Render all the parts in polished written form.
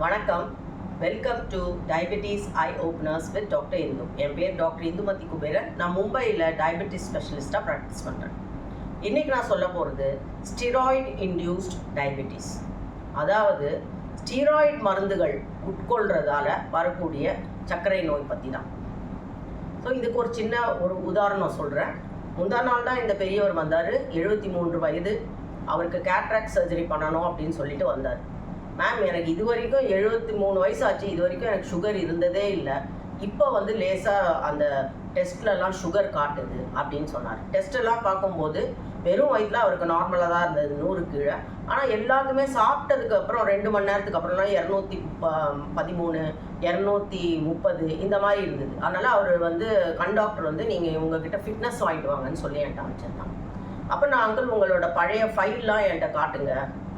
வணக்கம். Welcome to diabetes eye openers with doctor Indu. என் பேர் டாக்டர் இந்துமதி குபேரன். நான் மும்பையில் டயபெட்டிஸ் ஸ்பெஷலிஸ்ட்டாக ப்ராக்டிஸ் பண்ணுறேன். இன்றைக்கி நான் சொல்ல போகிறது ஸ்டீராய்டு இன்டியூஸ்ட் டயபெட்டிஸ். அதாவது ஸ்டீராய்டு மருந்துகள் உட்கொள்கிறதால வரக்கூடிய சர்க்கரை நோய் பற்றி தான். ஸோ இதுக்கு ஒரு சின்ன உதாரணம் சொல்கிறேன். முந்தா நாள் தான் இந்த பெரியவர் வந்தார். 73 வயது. அவருக்கு கேட்ராக்ட் சர்ஜரி பண்ணணும் அப்படின்னு சொல்லிட்டு வந்தார். மேம், எனக்கு இது வரைக்கும் 73 வயசு ஆச்சு, இது வரைக்கும் எனக்கு சுகர் இருந்ததே இல்லை. இப்போ வந்து லேசாக அந்த டெஸ்ட்லலாம் சுகர் காட்டுது அப்படின்னு சொன்னார். டெஸ்ட்டெல்லாம் பார்க்கும்போது வெறும் வயிற்றில் அவருக்கு நார்மலாக தான் இருந்தது, 100 கீழே. ஆனால் எல்லாத்துக்குமே சாப்பிட்டதுக்கப்புறம் 2 மணி நேரத்துக்கு அப்புறம்லாம் 213, 230 இந்த மாதிரி இருந்தது. அதனால் அவர் வந்து கண்டாக்டர் வந்து நீங்கள் உங்ககிட்ட ஃபிட்னஸ் வாங்கிட்டு வாங்கன்னு சொல்லி என்கிட்ட அமைச்சிருந்தாங்க. அப்போ நான் அங்கிள் உங்களோட பழைய ஃபைல்லாம் என்கிட்ட காட்டுங்க.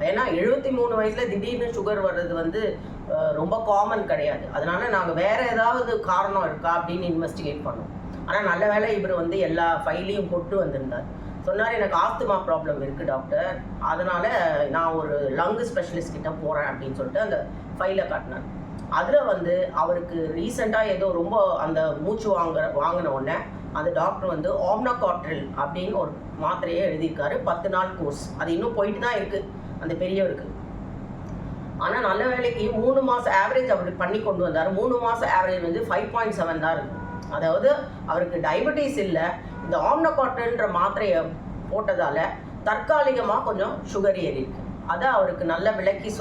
ஏன்னா 73 வயசில் திடீர்னு சுகர் வர்றது வந்து ரொம்ப காமன் கிடையாது. அதனால நாங்கள் வேறு ஏதாவது காரணம் இருக்கா அப்படின்னு இன்வெஸ்டிகேட் பண்ணோம். ஆனால் நல்ல வேளை இவர் வந்து எல்லா ஃபைலையும் கொண்டு வந்திருந்தார். சொன்னார், எனக்கு ஆஸ்துமா ப்ராப்ளம் இருக்குது டாக்டர், அதனால் நான் ஒரு லங்கு ஸ்பெஷலிஸ்ட் கிட்ட போகிறேன் அப்படின்னு சொல்லிட்டு அந்த ஃபைலை காட்டினார். அதில் வந்து அவருக்கு ரீசெண்டாக ஏதோ ரொம்ப அந்த மூச்சு வாங்கின உடனே அந்த டாக்டர் வந்து ஆம்னோகார்ட்ரில் அப்படின்னு ஒரு மாத்திரையே எழுதியிருக்காரு. 10 நாள் கோர்ஸ். அது இன்னும் போயிட்டு தான் இருக்குது அந்த பெரியவருக்கு. ஆனால் நல்ல வேலைக்கு 3 மாதம் ஆவரேஜ் அவர் பண்ணி கொண்டு வந்தார். 3 மாதம் ஆவரேஜ் வந்து 5.7 தான் இருக்குது. அதாவது அவருக்கு டயபெட்டிஸ் இல்லை, இந்த ஆம்னோகார்ட்ரில்ன்ற மாத்திரையை போட்டதால் தற்காலிகமாக கொஞ்சம் சுகர் ஏறி இருக்கு. அதை அவருக்கு நல்ல விளக்கி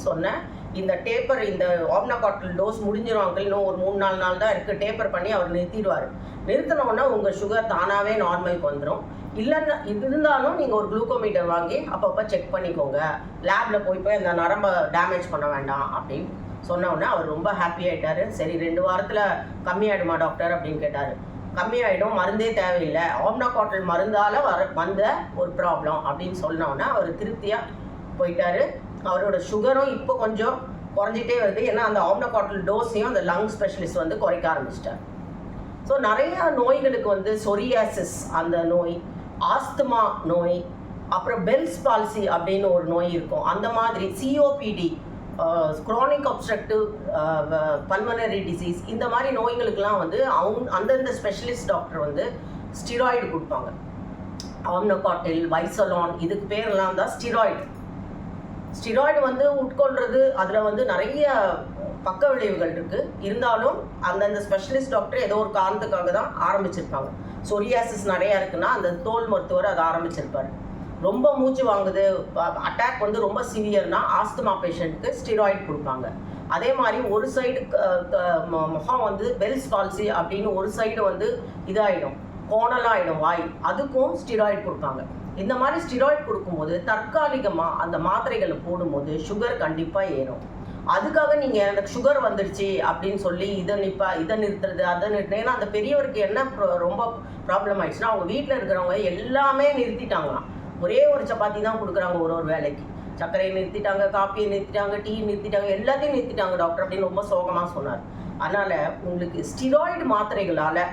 சொன்னேன். இந்த டேப்பர், இந்த ஆம்னோகார்ட்ரில் டோஸ் முடிஞ்சிடும் அங்கிள், இன்னும் ஒரு 3-4 நாள் தான் இருக்குது, டேப்பர் பண்ணி அவர் நிறுத்திடுவார். நிறுத்தினோன்னா உங்கள் சுகர் தானாகவே நார்மலுக்கு வந்துடும். இல்லைன்னா இருந்தாலும் நீங்கள் ஒரு குளுக்கோமீட்டர் வாங்கி அப்பப்போ செக் பண்ணிக்கோங்க, லேபில் போய் அந்த நரம்பை டேமேஜ் பண்ண வேண்டாம் அப்படின்னு சொன்னோடனே அவர் ரொம்ப ஹாப்பி ஆகிட்டார். சரி, 2 வாரத்தில் கம்மியாயிடுமா டாக்டர் அப்படின்னு கேட்டார். கம்மியாயிடும், மருந்தே தேவையில்லை, ஆம்னோகார்ட்ரில் மருந்தால் வந்த ஒரு ப்ராப்ளம் அப்படின்னு சொன்னோன்னே அவர் திருப்தியாக போயிட்டார். அவரோட சுகரும் இப்போ கொஞ்சம் குறைஞ்சிட்டே வருது. ஏன்னா அந்த ஆம்னோகார்ட்ரில் டோஸையும் அந்த லங் ஸ்பெஷலிஸ்ட் வந்து குறைக்க ஆரம்பிச்சிட்டார். ஸோ நிறைய நோய்களுக்கு வந்து சொரியாசிஸ் அந்த நோய், ஆஸ்துமா நோய், அப்புறம் பெல்ஸ் பால்சி அப்படின்னு ஒரு நோய் இருக்கும். அந்த மாதிரி COPD, Kronig obstructive pulmonary disease, இந்த மாதிரி நோய்களுக்கெல்லாம் வந்து அந்தந்த ஸ்பெஷலிஸ்ட் டாக்டர் வந்து ஸ்டீராய்டு கொடுப்பாங்க. ஆம்னோகார்டில், வைசலான், இதுக்கு பேரெல்லாம் தான் ஸ்டீராய்டு. ஸ்டீராய்டு வந்து உட்கொள்றது அதில் வந்து நிறைய பக்க விளைவுகள் இருக்குது. இருந்தாலும் அந்தந்த ஸ்பெஷலிஸ்ட் டாக்டர் ஏதோ ஒரு காரணத்துக்காக தான் ஆரம்பிச்சிருப்பாங்க. சொரியாசிஸ் நிறையா இருக்குன்னா அந்த தோல் மருத்துவர் அதை ஆரம்பிச்சிருப்பார். ரொம்ப மூச்சு வாங்குது, அட்டாக் வந்து ரொம்ப சிவியர்னா ஆஸ்துமா பேஷண்ட்டுக்கு ஸ்டீராய்டு கொடுப்பாங்க. அதே மாதிரி ஒரு சைடு முகம் வந்து பெல்ஸ் பால்சி அப்படின்னு ஒரு சைடு வந்து இதாகிடும், கோணலாகிடும் வாய், அதுக்கும் ஸ்டீராய்டு கொடுப்பாங்க. இந்த மாதிரி ஸ்டீராய்டு கொடுக்கும்போது தற்காலிகமாக அந்த மாத்திரைகளை போடும்போது சுகர் கண்டிப்பாக ஏறும். அதுக்காக நீங்கள் எனக்கு சுகர் வந்துடுச்சு அப்படின்னு சொல்லி இதை நிறுத்துறது அதை நிறுத்துறது. ஏன்னா அந்த பெரியவருக்கு என்ன ரொம்ப ப்ராப்ளம் ஆயிடுச்சுன்னா, அவங்க வீட்டில் இருக்கிறவங்க எல்லாமே நிறுத்திட்டாங்களாம். ஒரே ஒரு சப்பாத்தி தான் கொடுக்குறாங்க ஒரு வேலைக்கு. சர்க்கரையை நிறுத்திட்டாங்க, காப்பியை நிறுத்திட்டாங்க, டீ நிறுத்திட்டாங்க, எல்லாத்தையும் நிறுத்திட்டாங்க டாக்டர் அப்படின்னு ரொம்ப சோகமாக சொன்னார். அதனால் உங்களுக்கு ஸ்டீராய்டு மாத்திரைகளால்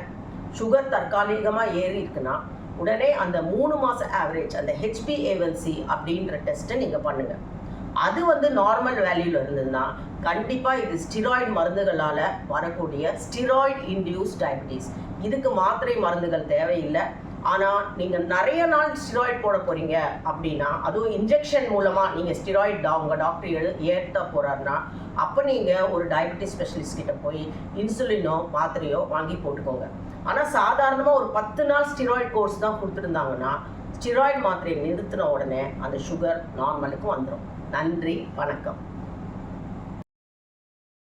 சுகர் தற்காலிகமாக ஏறி இருக்குன்னா உடனே அந்த 3 மாதம் ஆவரேஜ் அந்த HbA1c அப்படின்ற டெஸ்ட்டை நீங்கள் பண்ணுங்கள். அது வந்து நார்மல் வேல்யூவில் இருந்ததுன்னா கண்டிப்பாக இது ஸ்டீராய்டு மருந்துகளால் வரக்கூடிய ஸ்டீராய்டு இன்டியூஸ்ட் டயபெட்டிஸ். இதுக்கு மாத்திரை மருந்துகள் தேவையில்லை. ஆனால் நீங்கள் நிறைய நாள் ஸ்டீராய்டு போட போகிறீங்க அப்படின்னா, அதுவும் இன்ஜெக்ஷன் மூலமாக நீங்கள் ஸ்டீராய்டு உங்கள் டாக்டர் ஏற்ற போகிறாருன்னா, அப்போ நீங்கள் ஒரு டயபெட்டிஸ் ஸ்பெஷலிஸ்ட் கிட்ட போய் இன்சுலினோ மாத்திரையோ வாங்கி போட்டுக்கோங்க. ஆனால் சாதாரணமாக ஒரு 10 நாள் ஸ்டீராய்டு கோர்ஸ் தான் கொடுத்துருந்தாங்கன்னா ஸ்டீராய்டு மாத்திரையை நிறுத்தின உடனே அந்த சுகர் நார்மலுக்கு வந்துடும். நன்றி, வணக்கம்.